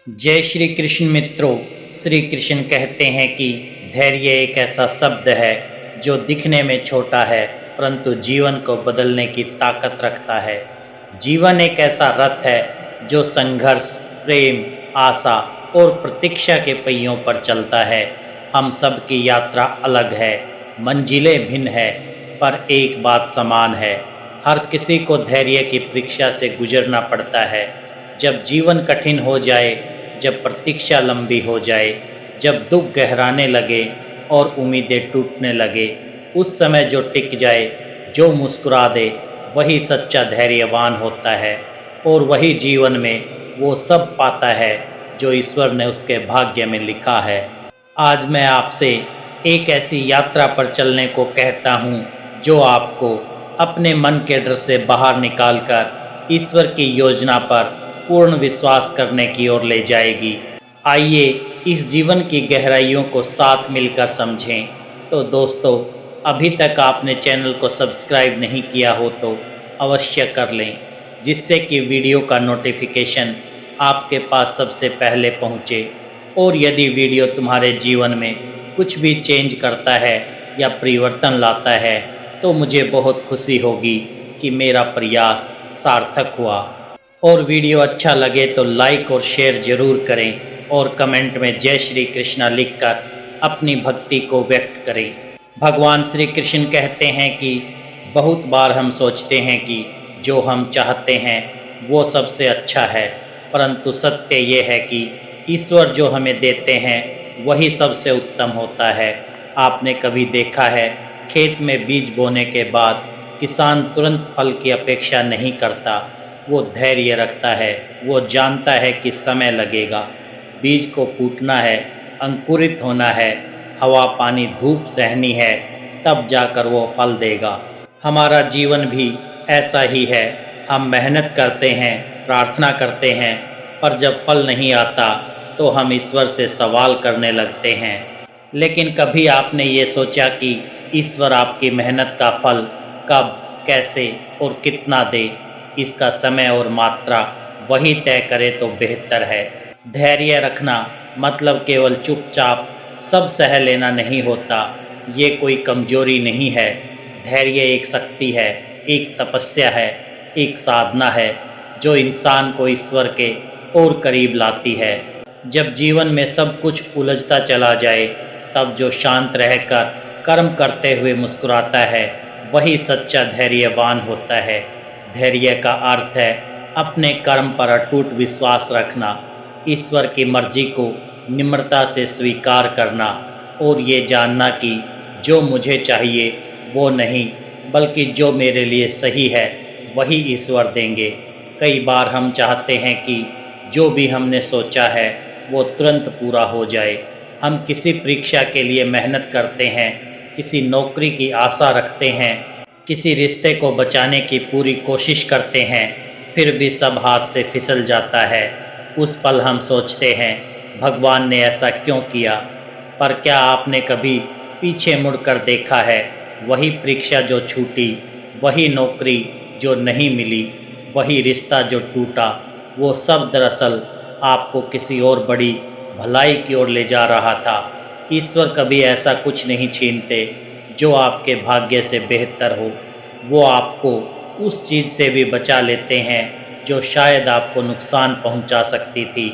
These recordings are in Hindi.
जय श्री कृष्ण मित्रों। श्री कृष्ण कहते हैं कि धैर्य एक ऐसा शब्द है जो दिखने में छोटा है परंतु जीवन को बदलने की ताकत रखता है। जीवन एक ऐसा रथ है जो संघर्ष, प्रेम, आशा और प्रतीक्षा के पहियों पर चलता है। हम सब की यात्रा अलग है, मंजिलें भिन्न है, पर एक बात समान है। हर किसी को धैर्य की परीक्षा से गुजरना पड़ता है। जब जीवन कठिन हो जाए, जब प्रतीक्षा लंबी हो जाए, जब दुख गहराने लगे और उम्मीदें टूटने लगे, उस समय जो टिक जाए, जो मुस्कुरा दे, वही सच्चा धैर्यवान होता है और वही जीवन में वो सब पाता है जो ईश्वर ने उसके भाग्य में लिखा है। आज मैं आपसे एक ऐसी यात्रा पर चलने को कहता हूँ जो आपको अपने मन के डर से बाहर निकालकर ईश्वर की योजना पर पूर्ण विश्वास करने की ओर ले जाएगी। आइए इस जीवन की गहराइयों को साथ मिलकर समझें। तो दोस्तों, अभी तक आपने चैनल को सब्सक्राइब नहीं किया हो तो अवश्य कर लें, जिससे कि वीडियो का नोटिफिकेशन आपके पास सबसे पहले पहुंचे। और यदि वीडियो तुम्हारे जीवन में कुछ भी चेंज करता है या परिवर्तन लाता है तो मुझे बहुत खुशी होगी कि मेरा प्रयास सार्थक हुआ। और वीडियो अच्छा लगे तो लाइक और शेयर ज़रूर करें और कमेंट में जय श्री कृष्णा लिखकर अपनी भक्ति को व्यक्त करें। भगवान श्री कृष्ण कहते हैं कि बहुत बार हम सोचते हैं कि जो हम चाहते हैं वो सबसे अच्छा है, परंतु सत्य ये है कि ईश्वर जो हमें देते हैं वही सबसे उत्तम होता है। आपने कभी देखा है, खेत में बीज बोने के बाद किसान तुरंत फल की अपेक्षा नहीं करता, वो धैर्य रखता है। वो जानता है कि समय लगेगा, बीज को फूटना है, अंकुरित होना है, हवा, पानी, धूप सहनी है, तब जाकर वो फल देगा। हमारा जीवन भी ऐसा ही है। हम मेहनत करते हैं, प्रार्थना करते हैं, पर जब फल नहीं आता तो हम ईश्वर से सवाल करने लगते हैं। लेकिन कभी आपने ये सोचा कि ईश्वर आपकी मेहनत का फल कब, कैसे और कितना दे? इसका समय और मात्रा वही तय करे तो बेहतर है। धैर्य रखना मतलब केवल चुपचाप सब सह लेना नहीं होता। ये कोई कमजोरी नहीं है। धैर्य एक शक्ति है, एक तपस्या है, एक साधना है जो इंसान को ईश्वर के और करीब लाती है। जब जीवन में सब कुछ उलझता चला जाए, तब जो शांत रहकर कर्म करते हुए मुस्कुराता है वही सच्चा धैर्यवान होता है। धैर्य का अर्थ है अपने कर्म पर अटूट विश्वास रखना, ईश्वर की मर्जी को निम्रता से स्वीकार करना और ये जानना कि जो मुझे चाहिए वो नहीं, बल्कि जो मेरे लिए सही है वही ईश्वर देंगे। कई बार हम चाहते हैं कि जो भी हमने सोचा है वो तुरंत पूरा हो जाए। हम किसी परीक्षा के लिए मेहनत करते हैं, किसी नौकरी की आशा रखते हैं, किसी रिश्ते को बचाने की पूरी कोशिश करते हैं, फिर भी सब हाथ से फिसल जाता है। उस पल हम सोचते हैं, भगवान ने ऐसा क्यों किया? पर क्या आपने कभी पीछे मुड़कर देखा है? वही परीक्षा जो छूटी, वही नौकरी जो नहीं मिली, वही रिश्ता जो टूटा, वो सब दरअसल आपको किसी और बड़ी भलाई की ओर ले जा रहा था। ईश्वर कभी ऐसा कुछ नहीं छीनते जो आपके भाग्य से बेहतर हो। वो आपको उस चीज़ से भी बचा लेते हैं जो शायद आपको नुकसान पहुंचा सकती थी,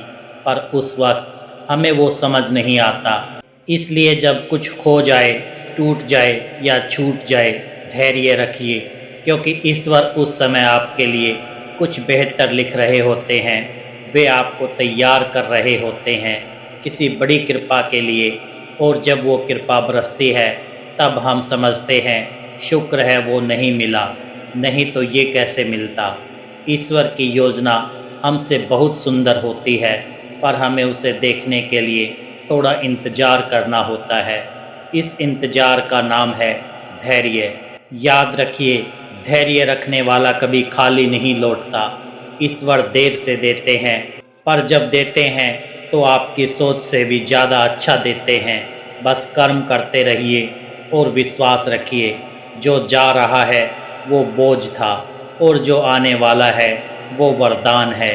पर उस वक्त हमें वो समझ नहीं आता। इसलिए जब कुछ खो जाए, टूट जाए या छूट जाए, धैर्य रखिए, क्योंकि ईश्वर उस समय आपके लिए कुछ बेहतर लिख रहे होते हैं। वे आपको तैयार कर रहे होते हैं किसी बड़ी कृपा के लिए। और जब वो कृपा बरसती है तब हम समझते हैं शुक्र है वो नहीं मिला, नहीं तो ये कैसे मिलता। ईश्वर की योजना हमसे बहुत सुंदर होती है, पर हमें उसे देखने के लिए थोड़ा इंतज़ार करना होता है। इस इंतज़ार का नाम है धैर्य। याद रखिए, धैर्य रखने वाला कभी खाली नहीं लौटता। ईश्वर देर से देते हैं, पर जब देते हैं तो आपकी सोच से भी ज़्यादा अच्छा देते हैं। बस कर्म करते रहिए और विश्वास रखिए, जो जा रहा है वो बोझ था और जो आने वाला है वो वरदान है।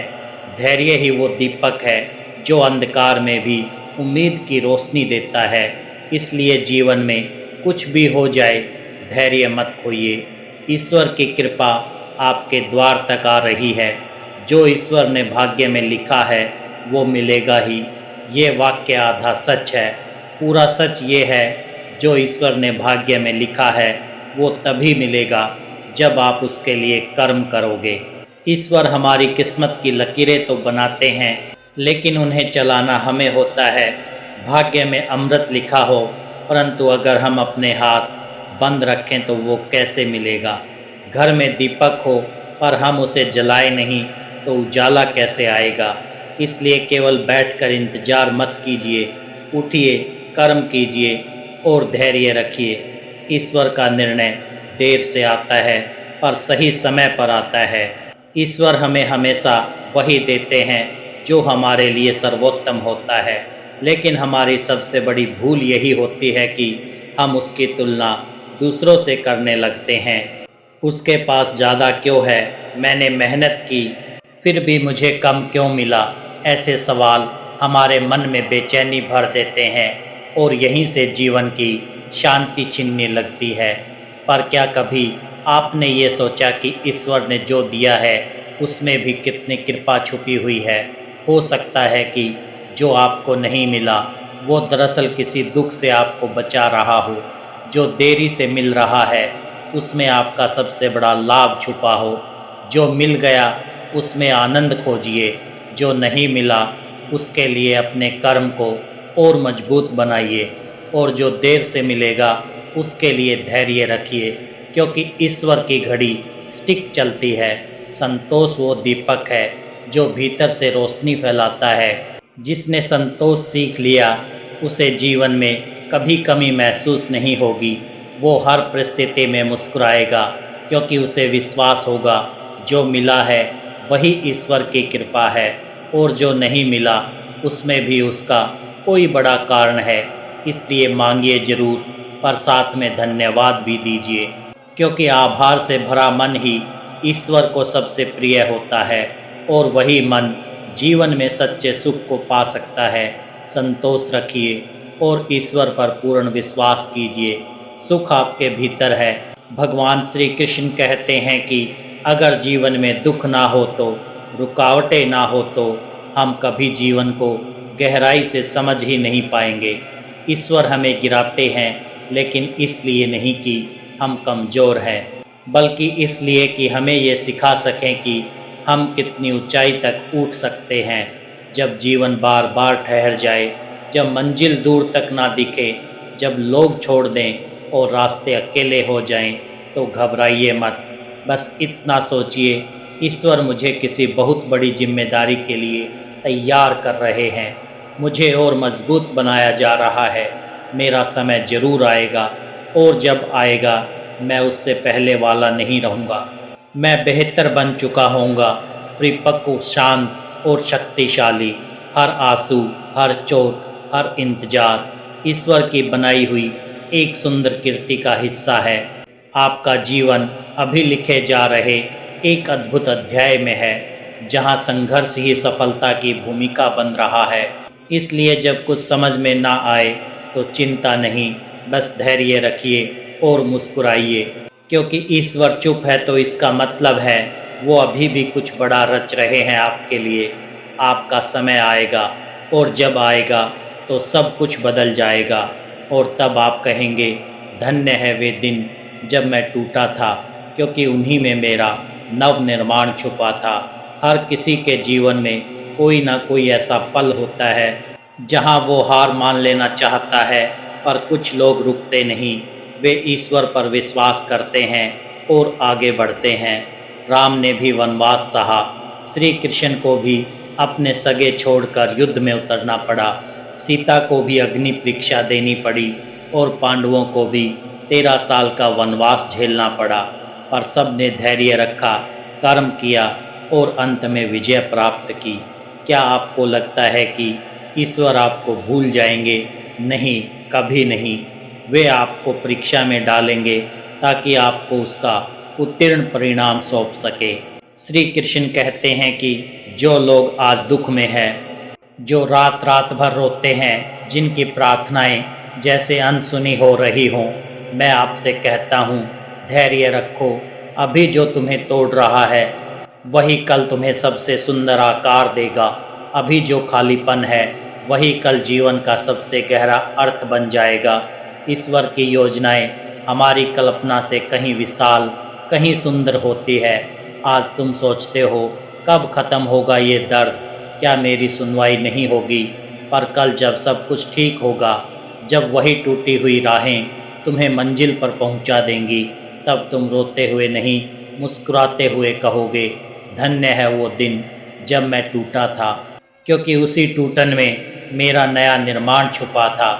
धैर्य ही वो दीपक है जो अंधकार में भी उम्मीद की रोशनी देता है। इसलिए जीवन में कुछ भी हो जाए, धैर्य मत खोइए। ईश्वर की कृपा आपके द्वार तक आ रही है। जो ईश्वर ने भाग्य में लिखा है वो मिलेगा ही। ये वाक्य आधा सच है। पूरा सच ये है, जो ईश्वर ने भाग्य में लिखा है वो तभी मिलेगा जब आप उसके लिए कर्म करोगे। ईश्वर हमारी किस्मत की लकीरें तो बनाते हैं, लेकिन उन्हें चलाना हमें होता है। भाग्य में अमृत लिखा हो, परंतु अगर हम अपने हाथ बंद रखें तो वो कैसे मिलेगा। घर में दीपक हो पर हम उसे जलाए नहीं तो उजाला कैसे आएगा। इसलिए केवल बैठकर इंतजार मत कीजिए, उठिए, कर्म कीजिए और धैर्य रखिए। ईश्वर का निर्णय देर से आता है पर सही समय पर आता है। ईश्वर हमें हमेशा वही देते हैं जो हमारे लिए सर्वोत्तम होता है, लेकिन हमारी सबसे बड़ी भूल यही होती है कि हम उसकी तुलना दूसरों से करने लगते हैं। उसके पास ज़्यादा क्यों है, मैंने मेहनत की फिर भी मुझे कम क्यों मिला। ऐसे सवाल हमारे मन में बेचैनी भर देते हैं और यहीं से जीवन की शांति छिनने लगती है। पर क्या कभी आपने ये सोचा कि ईश्वर ने जो दिया है उसमें भी कितनी कृपा छुपी हुई है। हो सकता है कि जो आपको नहीं मिला वो दरअसल किसी दुख से आपको बचा रहा हो। जो देरी से मिल रहा है उसमें आपका सबसे बड़ा लाभ छुपा हो। जो मिल गया उसमें आनंद खोजिए, जो नहीं मिला उसके लिए अपने कर्म को और मजबूत बनाइए, और जो देर से मिलेगा उसके लिए धैर्य रखिए, क्योंकि ईश्वर की घड़ी स्टिक चलती है। संतोष वो दीपक है जो भीतर से रोशनी फैलाता है। जिसने संतोष सीख लिया उसे जीवन में कभी कमी महसूस नहीं होगी। वो हर परिस्थिति में मुस्कुराएगा, क्योंकि उसे विश्वास होगा जो मिला है वही ईश्वर की कृपा है, और जो नहीं मिला उसमें भी उसका कोई बड़ा कारण है। इसलिए मांगिए ज़रूर, पर साथ में धन्यवाद भी दीजिए, क्योंकि आभार से भरा मन ही ईश्वर को सबसे प्रिय होता है, और वही मन जीवन में सच्चे सुख को पा सकता है। संतोष रखिए और ईश्वर पर पूर्ण विश्वास कीजिए। सुख आपके भीतर है। भगवान श्री कृष्ण कहते हैं कि अगर जीवन में दुख ना हो तो, रुकावटें ना हो तो हम कभी जीवन को गहराई से समझ ही नहीं पाएंगे। ईश्वर हमें गिराते हैं, लेकिन इसलिए नहीं कि हम कमज़ोर हैं, बल्कि इसलिए कि हमें ये सिखा सकें कि हम कितनी ऊंचाई तक उठ सकते हैं। जब जीवन बार बार ठहर जाए, जब मंजिल दूर तक ना दिखे, जब लोग छोड़ दें और रास्ते अकेले हो जाएं, तो घबराइए मत। बस इतना सोचिए, ईश्वर मुझे किसी बहुत बड़ी जिम्मेदारी के लिए तैयार कर रहे हैं। मुझे और मजबूत बनाया जा रहा है। मेरा समय ज़रूर आएगा, और जब आएगा मैं उससे पहले वाला नहीं रहूँगा। मैं बेहतर बन चुका होऊंगा, परिपक्व, शांत और शक्तिशाली। हर आंसू, हर चोट, हर इंतजार ईश्वर की बनाई हुई एक सुंदर कृति का हिस्सा है। आपका जीवन अभी लिखे जा रहे एक अद्भुत अध्याय में है, जहां संघर्ष ही सफलता की भूमिका बन रहा है। इसलिए जब कुछ समझ में ना आए तो चिंता नहीं, बस धैर्य रखिए और मुस्कुराइए, क्योंकि ईश्वर चुप है तो इसका मतलब है वो अभी भी कुछ बड़ा रच रहे हैं आपके लिए। आपका समय आएगा, और जब आएगा तो सब कुछ बदल जाएगा, और तब आप कहेंगे, धन्य है वे दिन जब मैं टूटा था, क्योंकि उन्हीं में मेरा नव निर्माण छुपा था। हर किसी के जीवन में कोई ना कोई ऐसा पल होता है जहां वो हार मान लेना चाहता है, पर कुछ लोग रुकते नहीं। वे ईश्वर पर विश्वास करते हैं और आगे बढ़ते हैं। राम ने भी वनवास सहा, श्री कृष्ण को भी अपने सगे छोड़कर युद्ध में उतरना पड़ा, सीता को भी अग्नि परीक्षा देनी पड़ी, और पांडवों को भी 13 साल का वनवास झेलना पड़ा। पर सब ने धैर्य रखा, कर्म किया और अंत में विजय प्राप्त की। क्या आपको लगता है कि ईश्वर आपको भूल जाएंगे? नहीं, कभी नहीं। वे आपको परीक्षा में डालेंगे ताकि आपको उसका उत्तीर्ण परिणाम सौंप सके। श्री कृष्ण कहते हैं कि जो लोग आज दुख में हैं जो रात रात भर रोते हैं, जिनकी प्रार्थनाएं जैसे अनसुनी हो रही हों, मैं आपसे कहता हूँ, धैर्य रखो। अभी जो तुम्हें तोड़ रहा है वही कल तुम्हें सबसे सुंदर आकार देगा। अभी जो खालीपन है वही कल जीवन का सबसे गहरा अर्थ बन जाएगा। ईश्वर की योजनाएं हमारी कल्पना से कहीं विशाल, कहीं सुंदर होती है। आज तुम सोचते हो कब खत्म होगा ये दर्द, क्या मेरी सुनवाई नहीं होगी, पर कल जब सब कुछ ठीक होगा, जब वही टूटी हुई राहें तुम्हें मंजिल पर पहुंचा देंगी, तब तुम रोते हुए नहीं, मुस्कुराते हुए कहोगे, धन्य है वो दिन जब मैं टूटा था, क्योंकि उसी टूटन में मेरा नया निर्माण छुपा था।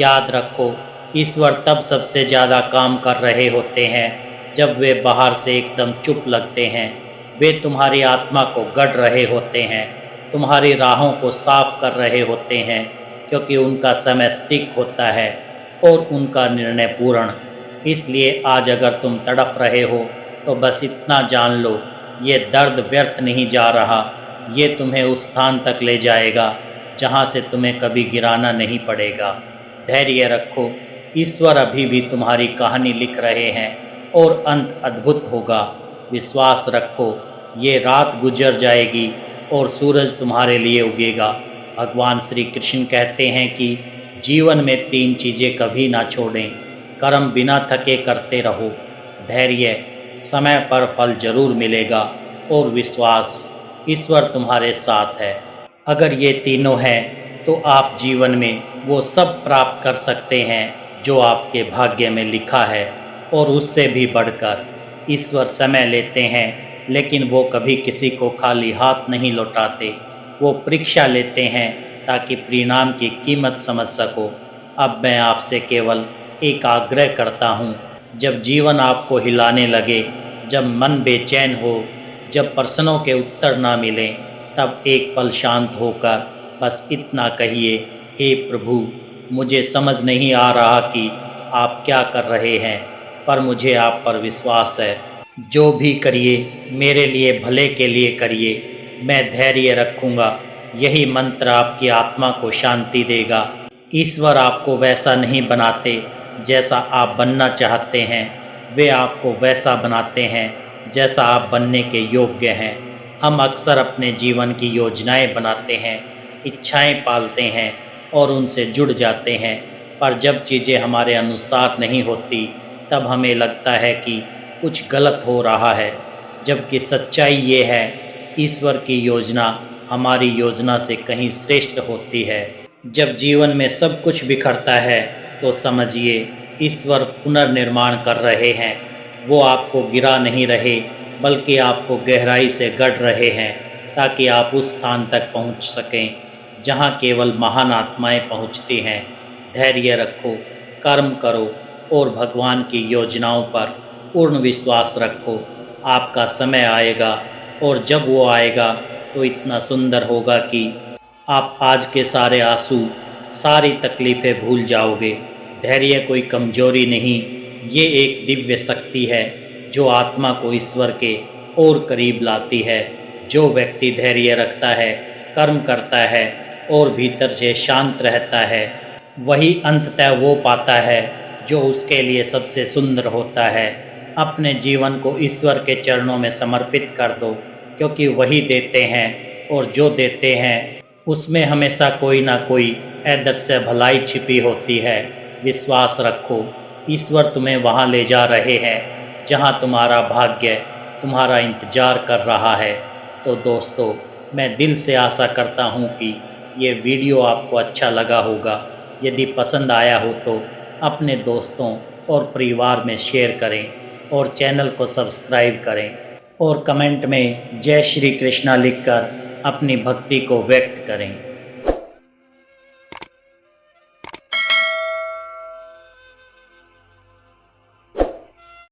याद रखो, ईश्वर तब सबसे ज़्यादा काम कर रहे होते हैं जब वे बाहर से एकदम चुप लगते हैं। वे तुम्हारी आत्मा को गढ़ रहे होते हैं, तुम्हारी राहों को साफ कर रहे होते हैं, क्योंकि उनका समय सटीक होता है और उनका निर्णय पूर्ण। इसलिए आज अगर तुम तड़फ रहे हो तो बस इतना जान लो, ये दर्द व्यर्थ नहीं जा रहा। ये तुम्हें उस स्थान तक ले जाएगा जहाँ से तुम्हें कभी गिराना नहीं पड़ेगा। धैर्य रखो, ईश्वर अभी भी तुम्हारी कहानी लिख रहे हैं और अंत अद्भुत होगा। विश्वास रखो, ये रात गुजर जाएगी और सूरज तुम्हारे लिए उगेगा। भगवान श्री कृष्ण कहते हैं कि जीवन में 3 चीज़ें कभी ना छोड़ें। कर्म बिना थके करते रहो, धैर्य, समय पर फल जरूर मिलेगा, और विश्वास, ईश्वर तुम्हारे साथ है। अगर ये तीनों हैं तो आप जीवन में वो सब प्राप्त कर सकते हैं जो आपके भाग्य में लिखा है, और उससे भी बढ़कर। ईश्वर समय लेते हैं, लेकिन वो कभी किसी को खाली हाथ नहीं लौटाते। वो परीक्षा लेते हैं ताकि परिणाम की कीमत समझ सको। अब मैं आपसे केवल एक आग्रह करता हूँ, जब जीवन आपको हिलाने लगे, जब मन बेचैन हो, जब प्रश्नों के उत्तर ना मिलें, तब एक पल शांत होकर बस इतना कहिए, हे प्रभु, मुझे समझ नहीं आ रहा कि आप क्या कर रहे हैं, पर मुझे आप पर विश्वास है। जो भी करिए मेरे लिए भले के लिए करिए, मैं धैर्य रखूँगा। यही मंत्र आपकी आत्मा को शांति देगा। ईश्वर आपको वैसा नहीं बनाते जैसा आप बनना चाहते हैं, वे आपको वैसा बनाते हैं जैसा आप बनने के योग्य हैं। हम अक्सर अपने जीवन की योजनाएं बनाते हैं, इच्छाएं पालते हैं और उनसे जुड़ जाते हैं, पर जब चीज़ें हमारे अनुसार नहीं होती तब हमें लगता है कि कुछ गलत हो रहा है, जबकि सच्चाई ये है, ईश्वर की योजना हमारी योजना से कहीं श्रेष्ठ होती है। जब जीवन में सब कुछ बिखरता है तो समझिए ईश्वर पुनर्निर्माण कर रहे हैं। वो आपको गिरा नहीं रहे, बल्कि आपको गहराई से गढ़ रहे हैं, ताकि आप उस स्थान तक पहुंच सकें जहां केवल महान आत्माएं पहुंचती हैं। धैर्य रखो, कर्म करो और भगवान की योजनाओं पर पूर्ण विश्वास रखो। आपका समय आएगा, और जब वो आएगा तो इतना सुंदर होगा कि आप आज के सारे आंसू, सारी तकलीफ़ें भूल जाओगे। धैर्य कोई कमजोरी नहीं, ये एक दिव्य शक्ति है जो आत्मा को ईश्वर के और करीब लाती है। जो व्यक्ति धैर्य रखता है, कर्म करता है और भीतर से शांत रहता है, वही अंततः वो पाता है जो उसके लिए सबसे सुंदर होता है। अपने जीवन को ईश्वर के चरणों में समर्पित कर दो, क्योंकि वही देते हैं, और जो देते हैं उसमें हमेशा कोई ना कोई अदृश्य भलाई छिपी होती है। विश्वास रखो, ईश्वर तुम्हें वहाँ ले जा रहे हैं जहाँ तुम्हारा भाग्य तुम्हारा इंतज़ार कर रहा है। तो दोस्तों, मैं दिल से आशा करता हूँ कि ये वीडियो आपको अच्छा लगा होगा। यदि पसंद आया हो तो अपने दोस्तों और परिवार में शेयर करें, और चैनल को सब्सक्राइब करें, और कमेंट में जय श्री कृष्णा लिखकर अपनी भक्ति को व्यक्त करें।